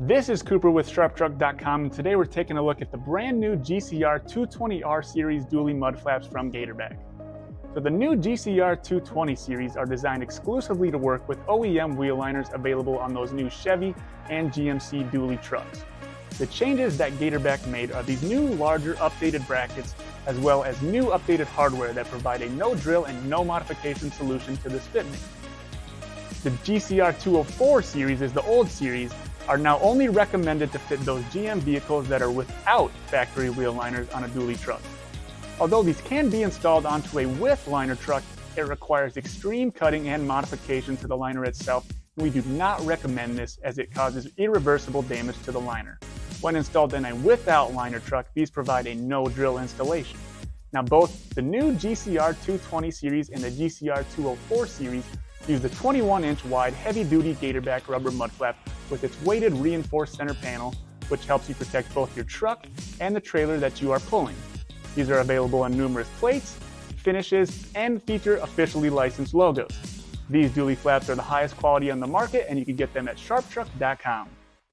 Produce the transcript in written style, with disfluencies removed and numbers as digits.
This is Cooper with SharpTruck.com, and today we're taking a look at the brand new GCR220R Series dually mud flaps from Gatorback. So the new GCR220 Series are designed exclusively to work with OEM wheel liners available on those new Chevy and GMC dually trucks. The changes that Gatorback made are these new, larger, updated brackets, as well as new updated hardware that provide a no drill and no modification solution to this fitment. The GCR204 Series is the old series, are now only recommended to fit those GM vehicles that are without factory wheel liners on a dually truck. Although these can be installed onto a with liner truck, it requires extreme cutting and modification to the liner itself, and we do not recommend this as it causes irreversible damage to the liner. When installed in a without liner truck, these provide a no drill installation. Now both the new GCR220 Series and the GCR204 Series use the 21-inch wide heavy-duty Gatorback rubber mud flap with its weighted reinforced center panel, which helps you protect both your truck and the trailer that you are pulling. These are available on numerous plates, finishes, and feature officially licensed logos. These dually flaps are the highest quality on the market, and you can get them at SharpTruck.com.